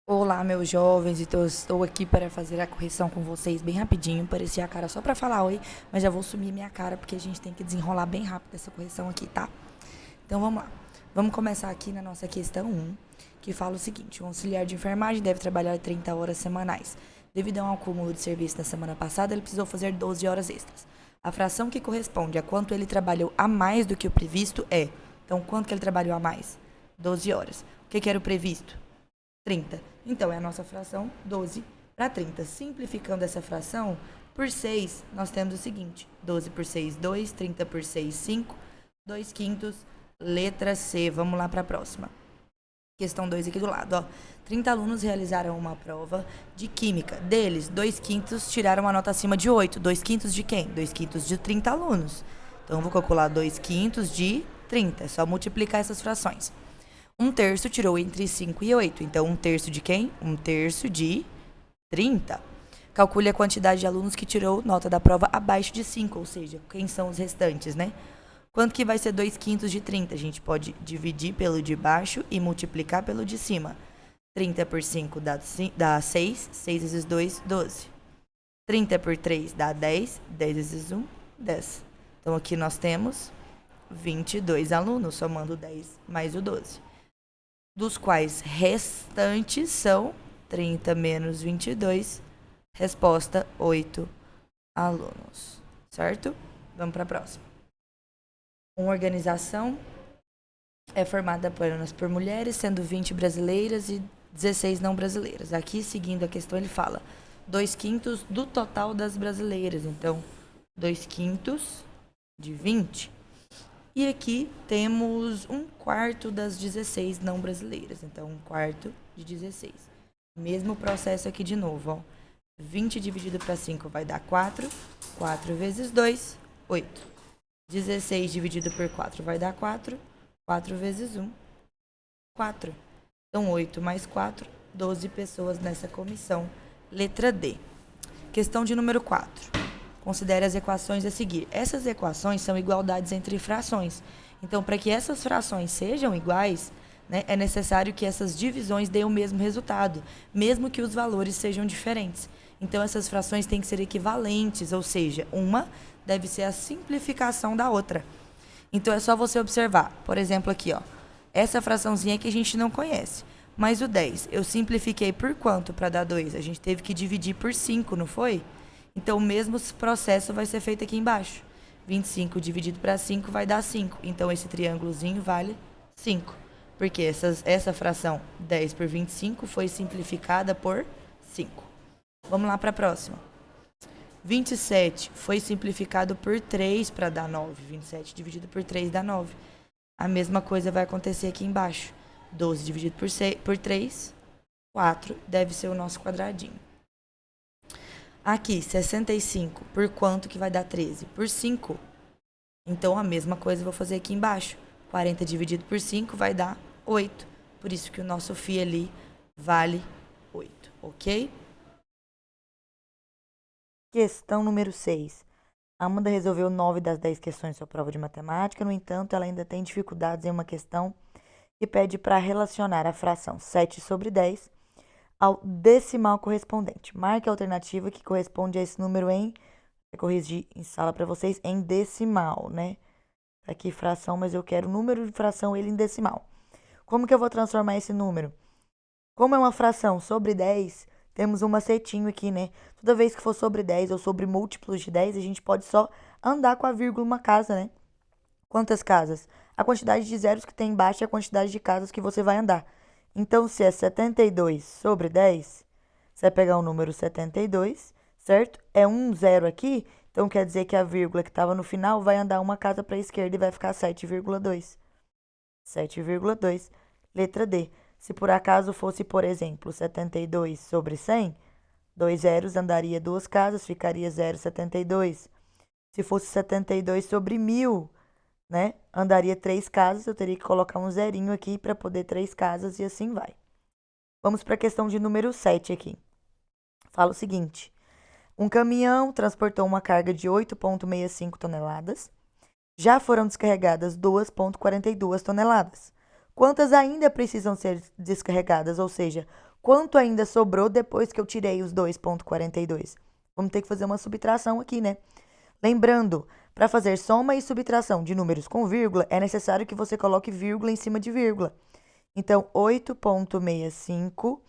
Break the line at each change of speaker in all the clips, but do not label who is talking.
Olá, meus jovens, então eu estou aqui para fazer a correção com vocês bem rapidinho. Pareci a cara só para falar oi, mas já vou sumir minha cara porque a gente tem que desenrolar bem rápido essa correção aqui, tá? Então vamos lá. Vamos começar aqui na nossa questão 1, que fala o seguinte: um auxiliar de enfermagem deve trabalhar 30 horas semanais. Devido a um acúmulo de serviço na semana passada, ele precisou fazer 12 horas extras. A fração que corresponde a quanto ele trabalhou a mais do que o previsto é. Então, quanto que ele trabalhou a mais? 12 horas. O que era o previsto? 30. Então, é a nossa fração 12 para 30. Simplificando essa fração por 6, nós temos o seguinte: 12 por 6, 2, 30 por 6, 5, 2 quintos, letra C. Vamos lá para a próxima. Questão 2 aqui do lado, ó. 30 alunos realizaram uma prova de química. Deles, 2 quintos tiraram uma nota acima de 8. 2 quintos de quem? 2 quintos de 30 alunos. Então, eu vou calcular 2 quintos de 30. É só multiplicar essas frações. 1/3 tirou entre 5 e 8. Então, 1/3 de quem? 1/3 de 30. Calcule a quantidade de alunos que tirou nota da prova abaixo de 5, ou seja, quem são os restantes, né? Quanto que vai ser 2 quintos de 30? A gente pode dividir pelo de baixo e multiplicar pelo de cima. 30 por 5 dá 6. 6 vezes 2, 12. 30 por 3 dá 10. 10 vezes 1, 10. Então, aqui nós temos 22 alunos, somando 10 mais o 12. Dos quais restantes são 30 menos 22. Resposta: 8 alunos. Certo? Vamos para a próxima. Uma organização é formada apenas por mulheres, sendo 20 brasileiras e 16 não brasileiras. Aqui, seguindo a questão, ele fala 2 quintos do total das brasileiras. Então, 2 quintos de 20. E aqui temos 1/4 das 16 não brasileiras. Então, 1/4 de 16. Mesmo processo aqui de novo, ó. 20 dividido para 5 vai dar 4. 4 vezes 2, 8. 16 dividido por 4 vai dar 4. 4 vezes 1, 4. Então, 8 mais 4, 12 pessoas nessa comissão. Letra D. Questão de número 4. Considere as equações a seguir. Essas equações são igualdades entre frações. Então, para que essas frações sejam iguais, né, é necessário que essas divisões deem o mesmo resultado, mesmo que os valores sejam diferentes. Então, essas frações têm que ser equivalentes, ou seja, uma deve ser a simplificação da outra. Então, é só você observar. Por exemplo, aqui, ó, essa fraçãozinha que a gente não conhece. Mas o 10, eu simplifiquei por quanto para dar 2? A gente teve que dividir por 5, não foi? Então, o mesmo processo vai ser feito aqui embaixo. 25 dividido para 5 vai dar 5. Então, esse triângulozinho vale 5. Porque essa fração 10 por 25 foi simplificada por 5. Vamos lá para a próxima. 27 foi simplificado por 3 para dar 9. 27 dividido por 3 dá 9. A mesma coisa vai acontecer aqui embaixo. 12 dividido por 3, 4. Deve ser o nosso quadradinho. Aqui, 65. Por quanto que vai dar 13? Por 5. Então, a mesma coisa eu vou fazer aqui embaixo. 40 dividido por 5 vai dar 8. Por isso que o nosso φ ali vale 8, ok? Questão número 6. A Amanda resolveu 9 das 10 questões de sua prova de matemática. No entanto, ela ainda tem dificuldades em uma questão que pede para relacionar a fração 7 sobre 10 ao decimal correspondente. Marque a alternativa que corresponde a esse número em, eu corrigi em sala para vocês, em decimal, né? Tá aqui fração, mas eu quero o número de fração ele em decimal. Como que eu vou transformar esse número? Como é uma fração sobre 10, temos um macetinho aqui, né? Toda vez que for sobre 10 ou sobre múltiplos de 10, a gente pode só andar com a vírgula uma casa, né? Quantas casas? A quantidade de zeros que tem embaixo é a quantidade de casas que você vai andar. Então, se é 72 sobre 10, você vai pegar o número 72, certo? É um zero aqui, então quer dizer que a vírgula que estava no final vai andar uma casa para a esquerda e vai ficar 7,2. 7,2. Letra D. Se por acaso fosse, por exemplo, 72 sobre 100, 2 zeros andaria 2 casas, ficaria 0,72. Se fosse 72 sobre 1000, né? Andaria 3 casas, eu teria que colocar um zerinho aqui para poder 3 casas e assim vai. Vamos para a questão de número 7 aqui. Fala o seguinte: um caminhão transportou uma carga de 8,65 toneladas. Já foram descarregadas 2,42 toneladas. Quantas ainda precisam ser descarregadas? Ou seja, quanto ainda sobrou depois que eu tirei os 2,42? Vamos ter que fazer uma subtração aqui, né? Lembrando, para fazer soma e subtração de números com vírgula, é necessário que você coloque vírgula em cima de vírgula. Então, 8,65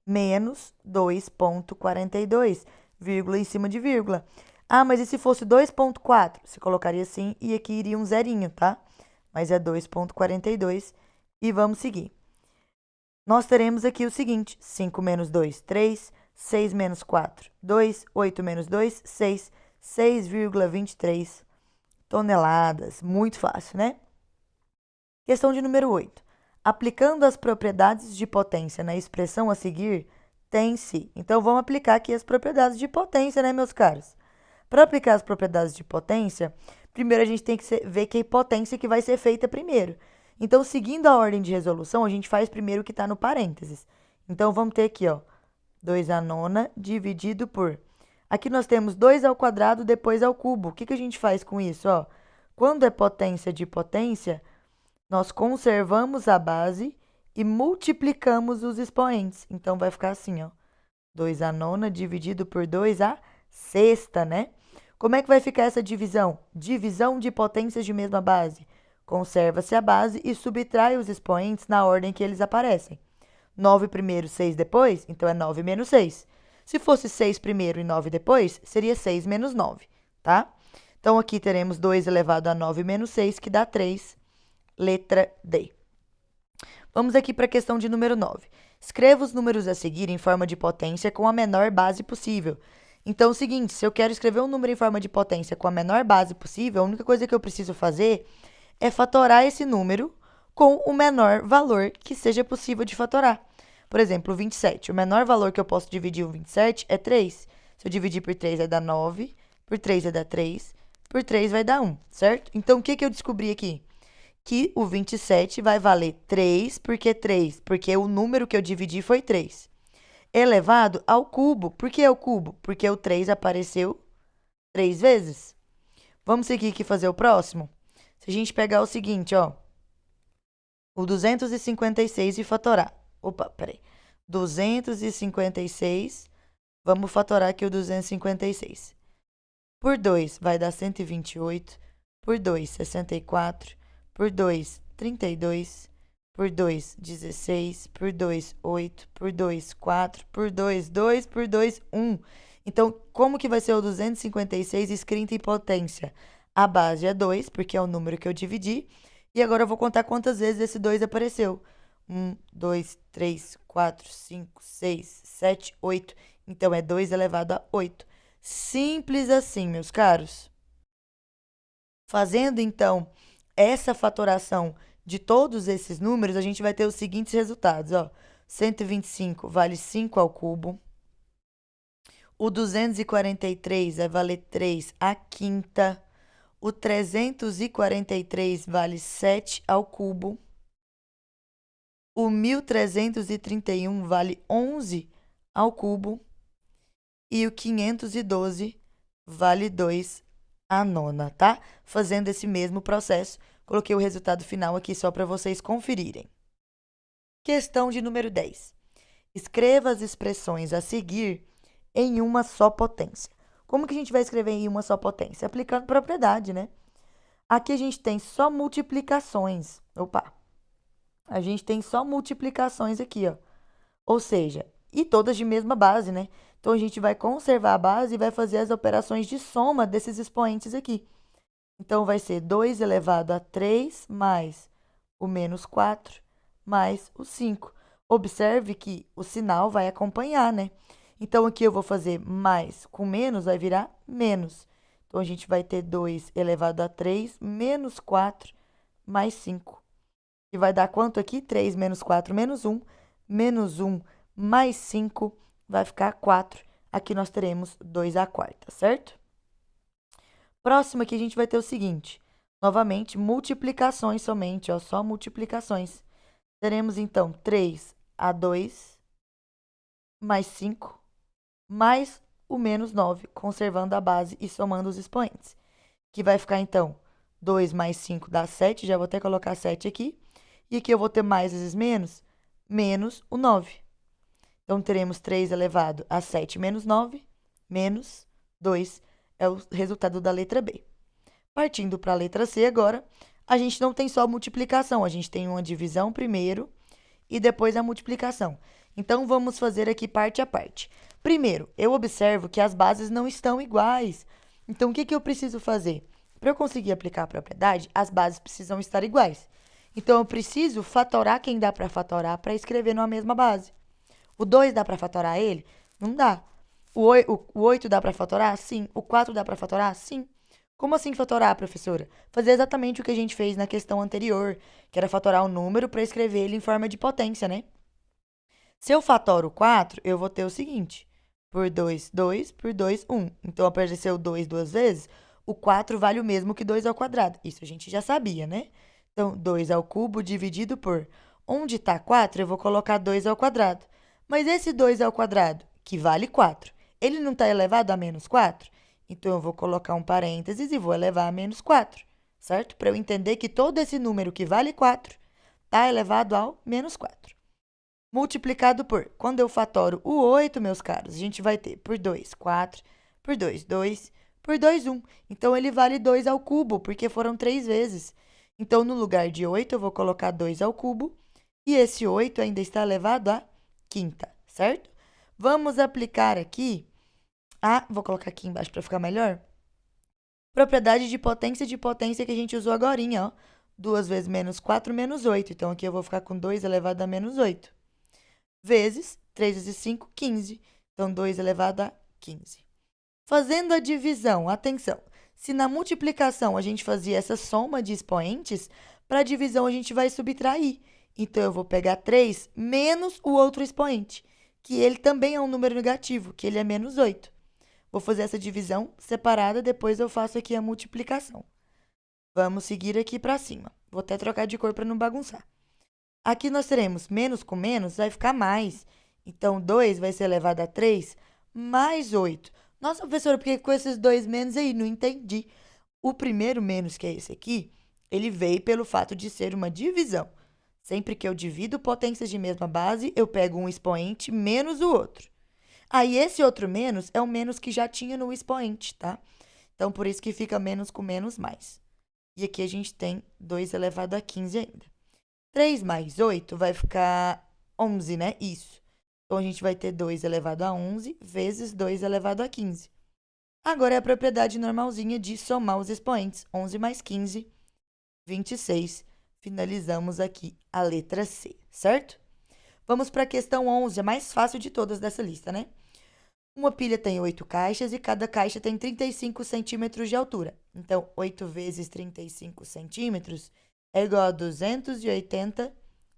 menos 2,42, vírgula em cima de vírgula. Ah, mas e se fosse 2,4? Você colocaria assim e aqui iria um zerinho, tá? Mas é 2,42 e vamos seguir. Nós teremos aqui o seguinte: 5 menos 2, 3, 6 menos 4, 2, 8 menos 2, 6, 6,23 toneladas. Muito fácil, né? Questão de número 8. Aplicando as propriedades de potência na expressão a seguir, tem-se. Então, vamos aplicar aqui as propriedades de potência, né, meus caros? Para aplicar as propriedades de potência, primeiro a gente tem que ver que potência que vai ser feita primeiro. Então, seguindo a ordem de resolução, a gente faz primeiro o que está no parênteses. Então, vamos ter aqui, ó, 2 à nona dividido por... Aqui nós temos 2 ao quadrado, depois ao cubo. O que a gente faz com isso? Ó? Quando é potência de potência, nós conservamos a base e multiplicamos os expoentes. Então, vai ficar assim, ó, 2 à nona dividido por 2 à sexta, né? Como é que vai ficar essa divisão? Divisão de potências de mesma base. Conserva-se a base e subtrai os expoentes na ordem que eles aparecem. 9 primeiro, 6 depois, então é 9 menos 6. Se fosse 6 primeiro e 9 depois, seria 6 menos 9, tá? Então, aqui teremos 2 elevado a 9 menos 6, que dá 3, letra D. Vamos aqui para a questão de número 9. Escreva os números a seguir em forma de potência com a menor base possível. Então, é o seguinte, se eu quero escrever um número em forma de potência com a menor base possível, a única coisa que eu preciso fazer é fatorar esse número com o menor valor que seja possível de fatorar. Por exemplo, o 27. O menor valor que eu posso dividir o 27 é 3. Se eu dividir por 3 vai dar 9, por 3 vai dar 3, por 3 vai dar 1, certo? Então, o que eu descobri aqui? Que o 27 vai valer 3, porque 3? Porque o número que eu dividi foi 3. Elevado ao cubo. Por que é o cubo? Porque o 3 apareceu 3 vezes. Vamos seguir aqui e fazer o próximo? Se a gente pegar o seguinte, ó, o 256 e fatorar. Opa, peraí. 256, vamos fatorar aqui o 256. Por 2 vai dar 128, por 2, 64, por 2, 32, por 2, 16, por 2, 8, por 2, 4, por 2, 2, por 2, 1. Então, como que vai ser o 256 escrito em potência? A base é 2, porque é o número que eu dividi. E agora eu vou contar quantas vezes esse 2 apareceu. 1, 2, 3, 4, 5, 6, 7, 8. Então, é 2 elevado a 8. Simples assim, meus caros. Fazendo, então, essa fatoração de todos esses números, a gente vai ter os seguintes resultados, ó. 125 vale 5 ao cubo. O 243 vai valer 3 à quinta. O 343 vale 7 ao cubo. O 1331 vale 11 ao cubo. E o 512 vale 2 à nona, tá? Fazendo esse mesmo processo, coloquei o resultado final aqui só para vocês conferirem. Questão de número 10. Escreva as expressões a seguir em uma só potência. Como que a gente vai escrever em uma só potência? Aplicando propriedade, né? Aqui a gente tem só multiplicações. Opa! A gente tem só multiplicações aqui, ó. Ou seja, e todas de mesma base, né? Então, a gente vai conservar a base e vai fazer as operações de soma desses expoentes aqui. Então, vai ser 2 elevado a 3 mais o menos 4 mais o 5. Observe que o sinal vai acompanhar, né? Então, aqui eu vou fazer mais com menos, vai virar menos. Então, a gente vai ter 2 elevado a 3 menos 4 mais 5. E vai dar quanto aqui? 3 menos 4 menos 1. Menos 1 mais 5 vai ficar 4. Aqui nós teremos 2 à quarta, certo? Próximo aqui a gente vai ter o seguinte. Novamente, multiplicações somente, ó, só multiplicações. Teremos, então, 3 a 2 mais 5 mais o menos 9, conservando a base e somando os expoentes. Que vai ficar, então, 2 mais 5 dá 7, já vou até colocar 7 aqui. E aqui eu vou ter mais vezes menos o 9. Então, teremos 3 elevado a 7 menos 9, menos 2 é o resultado da letra B. Partindo para a letra C agora, a gente não tem só multiplicação, a gente tem uma divisão primeiro e depois a multiplicação. Então, vamos fazer aqui parte a parte. Primeiro, eu observo que as bases não estão iguais. Então, o que eu preciso fazer? Para eu conseguir aplicar a propriedade, as bases precisam estar iguais. Então, eu preciso fatorar quem dá para fatorar para escrever numa mesma base. O 2 dá para fatorar ele? Não dá. O 8 dá para fatorar? Sim. O 4 dá para fatorar? Sim. Como assim fatorar, professora? Fazer exatamente o que a gente fez na questão anterior, que era fatorar o número para escrever ele em forma de potência, né? Se eu fatoro 4, eu vou ter o seguinte: por 2, 2, por 2, 1. Então, apareceu 2 duas vezes, o 4 vale o mesmo que 2 ao quadrado. Isso a gente já sabia, né? Então, 2 ao cubo dividido por... Onde está 4, eu vou colocar 2 ao quadrado. Mas esse 2 ao quadrado, que vale 4, ele não está elevado a menos 4? Então, eu vou colocar um parênteses e vou elevar a menos 4, certo? Para eu entender que todo esse número que vale 4 está elevado ao menos 4. Multiplicado por, quando eu fatoro o 8, meus caros, a gente vai ter por 2, 4, por 2, 2, por 2, 1. Então, ele vale 2 ao cubo, porque foram 3 vezes. Então, no lugar de 8, eu vou colocar 2 ao cubo, e esse 8 ainda está elevado à quinta, certo? Vamos aplicar aqui vou colocar aqui embaixo para ficar melhor. Propriedade de potência que a gente usou agorinha, ó. 2 vezes menos 4 menos 8. Então, aqui eu vou ficar com 2 elevado a menos 8. Vezes 3 vezes 5, 15. Então, 2 elevado a 15. Fazendo a divisão, atenção. Se na multiplicação a gente fazia essa soma de expoentes, para a divisão a gente vai subtrair. Então, eu vou pegar 3 menos o outro expoente, que ele também é um número negativo, que ele é menos 8. Vou fazer essa divisão separada, depois eu faço aqui a multiplicação. Vamos seguir aqui para cima. Vou até trocar de cor para não bagunçar. Aqui nós teremos menos com menos, vai ficar mais. Então, 2 vai ser elevado a 3 mais 8. Nossa, professora, por que com esses dois menos aí? Não entendi. O primeiro menos, que é esse aqui, ele veio pelo fato de ser uma divisão. Sempre que eu divido potências de mesma base, eu pego um expoente menos o outro. Aí, esse outro menos é o menos que já tinha no expoente, tá? Então, por isso que fica menos com menos mais. E aqui a gente tem 2 elevado a 15 ainda. 3 mais 8 vai ficar 11, né? Isso. Então, a gente vai ter 2 elevado a 11 vezes 2 elevado a 15. Agora, é a propriedade normalzinha de somar os expoentes. 11 mais 15, 26. Finalizamos aqui a letra C, certo? Vamos para a questão 11, a mais fácil de todas dessa lista, né? Uma pilha tem 8 caixas e cada caixa tem 35 centímetros de altura. Então, 8 vezes 35 centímetros é igual a 280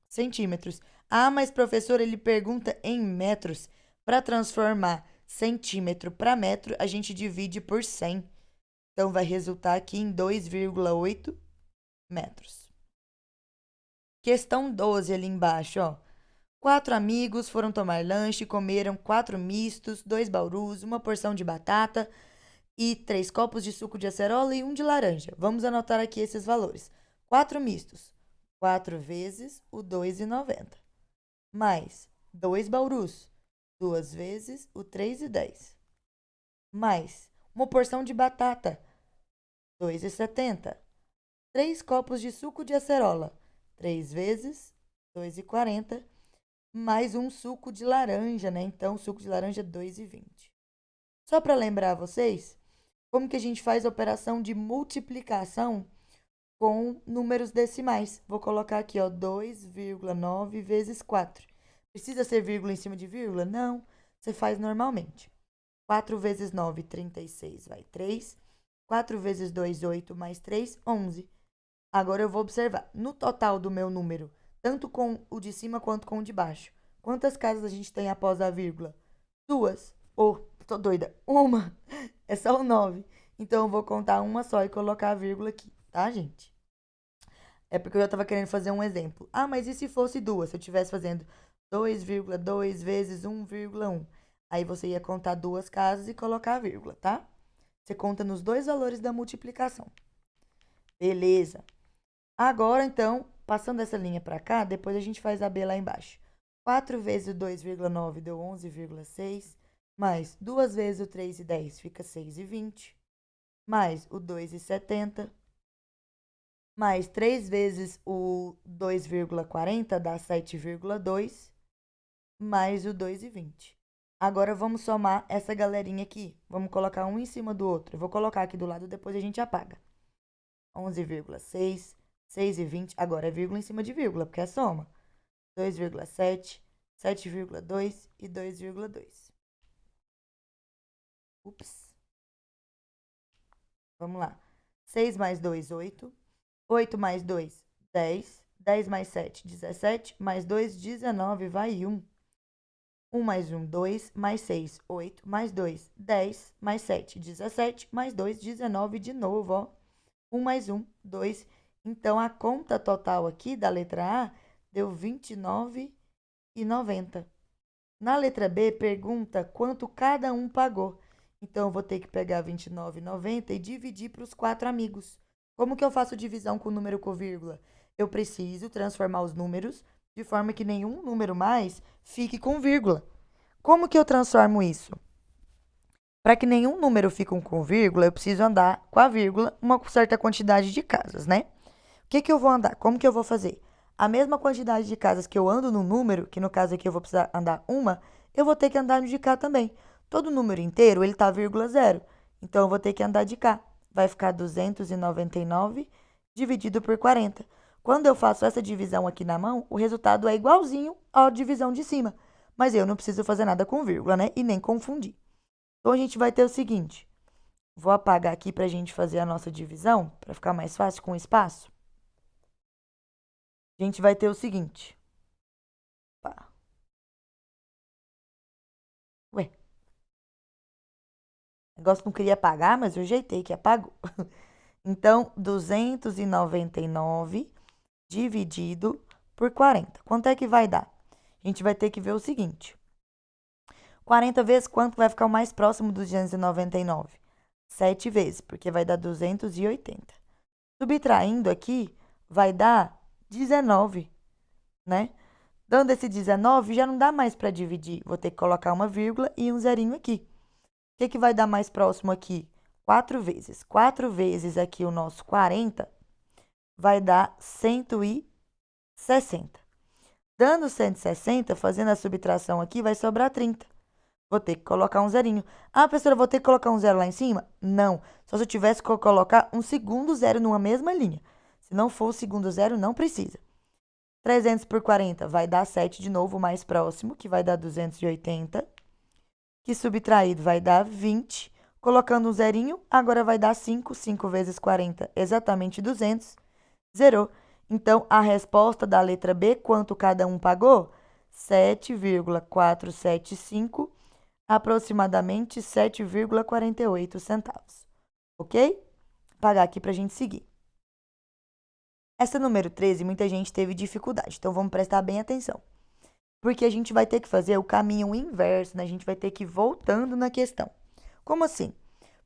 centímetros. Ah, mas professor, ele pergunta em metros. Para transformar centímetro para metro, a gente divide por 100. Então, vai resultar aqui em 2,8 metros. Questão 12 ali embaixo, ó. 4 amigos foram tomar lanche e comeram 4 mistos, 2 baurus, uma porção de batata e 3 copos de suco de acerola e 1 de laranja. Vamos anotar aqui esses valores. 4 mistos, 4 vezes o 2,90. Mais 2 baurus, 2 vezes o 3,10. Mais uma porção de batata, 2,70. 3 copos de suco de acerola, 3 vezes 2,40. Mais um suco de laranja, né? Então, suco de laranja, 2,20. Só para lembrar vocês, como que a gente faz a operação de multiplicação com números decimais. Vou colocar aqui, ó, 2,9 vezes 4. Precisa ser vírgula em cima de vírgula? Não, você faz normalmente. 4 vezes 9, 36, vai 3. 4 vezes 2, 8, mais 3, 11. Agora eu vou observar, no total do meu número, tanto com o de cima quanto com o de baixo. Quantas casas a gente tem após a vírgula? 2. Tô doida. Uma. É só o 9. Então, eu vou contar uma só e colocar a vírgula aqui, tá, gente? É porque eu já tava querendo fazer um exemplo. Ah, mas e se fosse duas? Se eu estivesse fazendo 2,2 vezes 1,1. Aí, você ia contar duas casas e colocar a vírgula, tá? Você conta nos dois valores da multiplicação. Beleza. Agora, então, passando essa linha para cá, depois a gente faz a B lá embaixo. 4 vezes o 2,9 deu 11,6. Mais 2 vezes o 3,10 fica 6,20. Mais o 2,70. Mais 3 vezes o 2,40 dá 7,2. Mais o 2,20. Agora vamos somar essa galerinha aqui. Vamos colocar um em cima do outro. Eu vou colocar aqui do lado, depois a gente apaga. 11,6, 6,20. Agora é vírgula em cima de vírgula, porque é soma. 2,7, 7,2 e 2,2. Ups. Vamos lá. 6 mais 2, 8. 8 mais 2, 10. 10 mais 7, 17. Mais 2, 19. Vai 1. 1 mais 1, 2. Mais 6, 8. Mais 2, 10. Mais 7, 17. Mais 2, 19 de novo, ó. 1 mais 1, 2. Então, a conta total aqui da letra A deu 29,90. Na letra B, pergunta quanto cada um pagou. Então, eu vou ter que pegar 29,90 e dividir para os 4 amigos. Como que eu faço divisão com número com vírgula? Eu preciso transformar os números de forma que nenhum número mais fique com vírgula. Como que eu transformo isso? Para que nenhum número fique com vírgula, eu preciso andar com a vírgula uma certa quantidade de casas, né? O que eu vou andar? Como que eu vou fazer? A mesma quantidade de casas que eu ando no número, que no caso aqui eu vou precisar andar uma, eu vou ter que andar de cá também. Todo número inteiro, ele tá vírgula zero. Então, eu vou ter que andar de cá. Vai ficar 299 dividido por 40. Quando eu faço essa divisão aqui na mão, o resultado é igualzinho à divisão de cima. Mas eu não preciso fazer nada com vírgula, né? E nem confundir. Então, a gente vai ter o seguinte. Vou apagar aqui para a gente fazer a nossa divisão, para ficar mais fácil com o espaço. A gente vai ter o seguinte. Opa. Ué. O negócio não queria apagar, mas eu ajeitei que apagou. Então, 299 dividido por 40. Quanto é que vai dar? A gente vai ter que ver o seguinte. 40 vezes quanto vai ficar o mais próximo dos 299? 7 vezes, porque vai dar 280. Subtraindo aqui, vai dar 19, né? Dando esse 19, já não dá mais para dividir. Vou ter que colocar uma vírgula e um zerinho aqui. O que vai dar mais próximo aqui? 4 vezes. 4 vezes aqui o nosso 40 vai dar 160. Dando 160, fazendo a subtração aqui, vai sobrar 30. Vou ter que colocar um zerinho. Ah, professora, vou ter que colocar um zero lá em cima? Não. Só se eu tivesse que colocar um segundo zero numa mesma linha. Se não for o segundo zero, não precisa. 300 por 40 vai dar 7 de novo, mais próximo, que vai dar 280. Que subtraído vai dar 20. Colocando um zerinho, agora vai dar 5. 5 vezes 40, exatamente 200. Zerou. Então, a resposta da letra B, quanto cada um pagou? 7,475, aproximadamente 7,48 centavos. Ok? Vou pagar aqui para a gente seguir. Essa número 13, muita gente teve dificuldade, então vamos prestar bem atenção. Porque a gente vai ter que fazer o caminho inverso, né? A gente vai ter que ir voltando na questão. Como assim?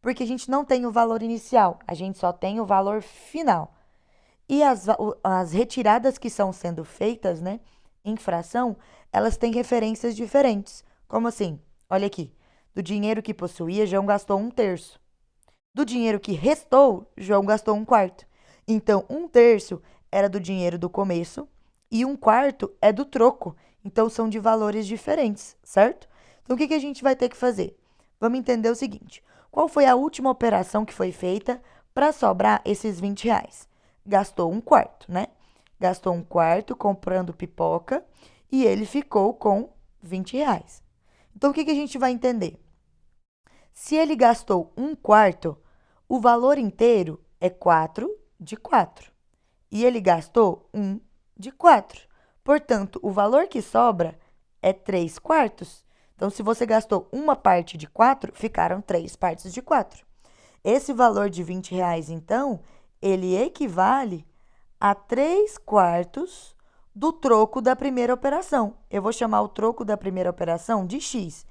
Porque a gente não tem o valor inicial, a gente só tem o valor final. E as retiradas que são sendo feitas, né, em fração, elas têm referências diferentes. Como assim? Olha aqui. Do dinheiro que possuía, João gastou 1/3. Do dinheiro que restou, João gastou 1/4. Então, 1/3 era do dinheiro do começo e 1/4 é do troco. Então, são de valores diferentes, certo? Então, o que a gente vai ter que fazer? Vamos entender o seguinte. Qual foi a última operação que foi feita para sobrar esses R$20? Gastou 1/4, né? Gastou 1/4 comprando pipoca e ele ficou com R$20. Então, o que a gente vai entender? Se ele gastou 1/4, o valor inteiro é 4 de 4. E ele gastou 1 de 4. Portanto, o valor que sobra é 3/4. Então, se você gastou uma parte de 4, ficaram 3 partes de 4. Esse valor de R$20, então, ele equivale a 3/4 do troco da primeira operação. Eu vou chamar o troco da primeira operação de X.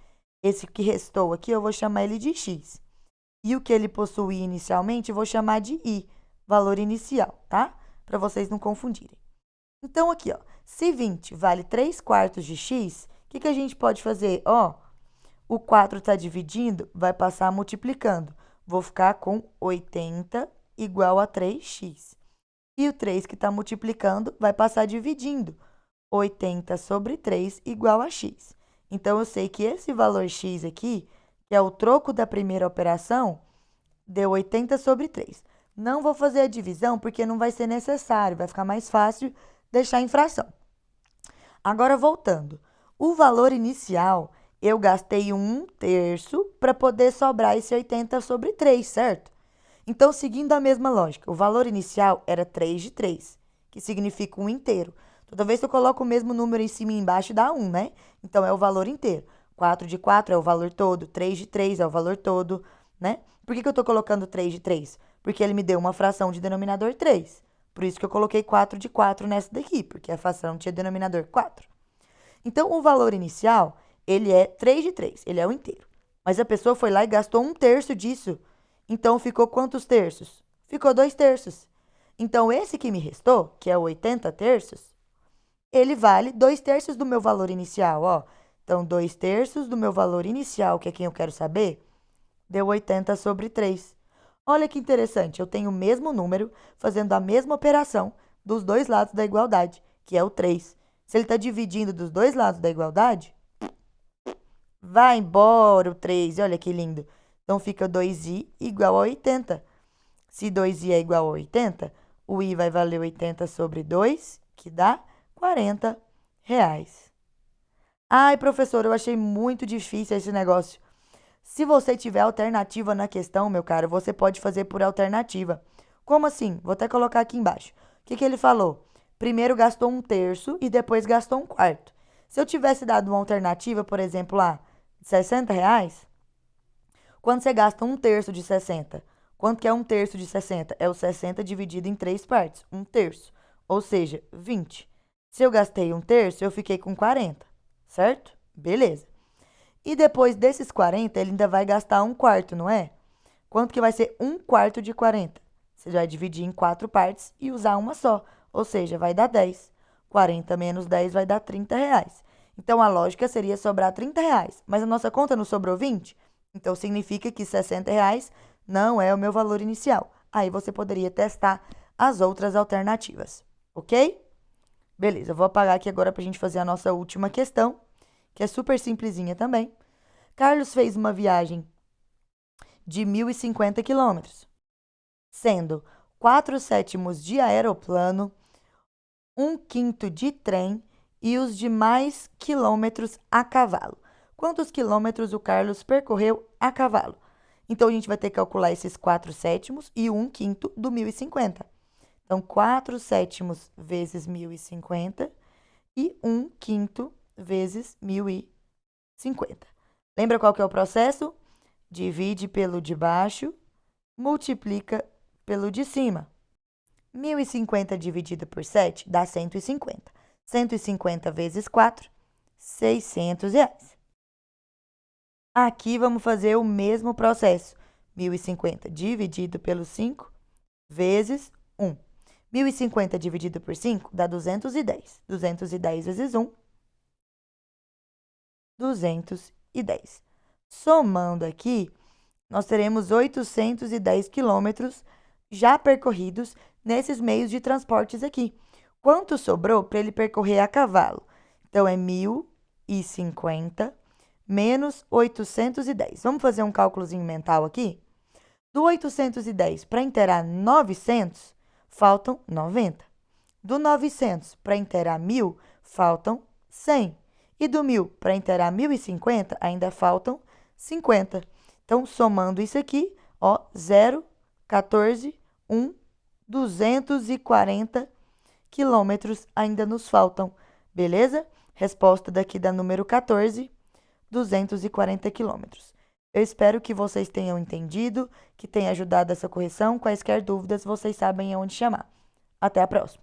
Esse que restou aqui, eu vou chamar ele de X. E o que ele possuía inicialmente, eu vou chamar de I, valor inicial, tá? Para vocês não confundirem. Então, aqui, ó, se 20 vale 3 quartos de x, o que a gente pode fazer? Ó, o 4 está dividindo, vai passar multiplicando. Vou ficar com 80 igual a 3x. E o 3 que está multiplicando vai passar dividindo. 80 sobre 3 igual a x. Então, eu sei que esse valor x aqui, que é o troco da primeira operação, deu 80 sobre 3. Não vou fazer a divisão porque não vai ser necessário, vai ficar mais fácil deixar em fração. Agora, voltando. O valor inicial, eu gastei 1/3 para poder sobrar esse 80 sobre 3, certo? Então, seguindo a mesma lógica, o valor inicial era 3 de 3, que significa um inteiro. Toda vez que eu coloco o mesmo número em cima e embaixo, dá 1, né? Então, é o valor inteiro. 4 de 4 é o valor todo, 3 de 3 é o valor todo, né? Por que eu estou colocando 3 de 3? Porque ele me deu uma fração de denominador 3. Por isso que eu coloquei 4 de 4 nessa daqui, porque a fração tinha denominador 4. Então, o valor inicial, ele é 3 de 3, ele é o inteiro. Mas a pessoa foi lá e gastou 1/3 disso. Então, ficou quantos terços? Ficou 2/3. Então, esse que me restou, que é o 80 terços, ele vale 2/3 do meu valor inicial, ó. Então, 2/3 do meu valor inicial, que é quem eu quero saber, deu 80 sobre 3. Olha que interessante, eu tenho o mesmo número fazendo a mesma operação dos dois lados da igualdade, que é o 3. Se ele está dividindo dos dois lados da igualdade, vai embora o 3, olha que lindo. Então, fica 2i igual a 80. Se 2i é igual a 80, o i vai valer 80 sobre 2, que dá R$40. Ai, professor, eu achei muito difícil esse negócio. Se você tiver alternativa na questão, meu caro, você pode fazer por alternativa. Como assim? Vou até colocar aqui embaixo. O que ele falou? Primeiro gastou 1/3 e depois gastou 1/4. Se eu tivesse dado uma alternativa, por exemplo, lá, R$60, quando você gasta 1/3 de 60, quanto que é 1/3 de 60? É o 60 dividido em 3 partes, 1/3, ou seja, 20. Se eu gastei 1/3, eu fiquei com 40, certo? Beleza. E depois desses 40, ele ainda vai gastar 1/4, não é? Quanto que vai ser 1/4 de 40? Você vai dividir em 4 partes e usar uma só, ou seja, vai dar 10. 40 menos 10 vai dar R$30. Então, a lógica seria sobrar R$30, mas a nossa conta não sobrou 20? Então, significa que R$60 não é o meu valor inicial. Aí, você poderia testar as outras alternativas, ok? Beleza, eu vou apagar aqui agora para a gente fazer a nossa última questão, que é super simplesinha também. Carlos fez uma viagem de 1.050 quilômetros, sendo 4/7 de aeroplano, 1/5 de trem e os demais quilômetros a cavalo. Quantos quilômetros o Carlos percorreu a cavalo? Então, a gente vai ter que calcular esses 4/7 e 1/5 do 1.050. Então, 4/7 vezes 1.050 e 1/5 vezes 1.050. Lembra qual que é o processo? Divide pelo de baixo, multiplica pelo de cima. 1.050 dividido por 7 dá 150. 150 vezes 4, R$600. Aqui vamos fazer o mesmo processo. 1.050 dividido pelo 5 vezes 1. 1.050 dividido por 5 dá 210. 210 vezes 1, 210. Somando aqui, nós teremos 810 quilômetros já percorridos nesses meios de transportes aqui. Quanto sobrou para ele percorrer a cavalo? Então, é 1.050 menos 810. Vamos fazer um cálculozinho mental aqui? Do 810 para inteirar 900, faltam 90. Do 900 para inteirar 1.000, faltam 100. E do 1.000 para inteirar 1.050, ainda faltam 50. Então, somando isso aqui, ó, 0, 14, 1, 240 quilômetros ainda nos faltam. Beleza? Resposta daqui da número 14, 240 quilômetros. Eu espero que vocês tenham entendido, que tenha ajudado essa correção. Quaisquer dúvidas, vocês sabem aonde chamar. Até a próxima!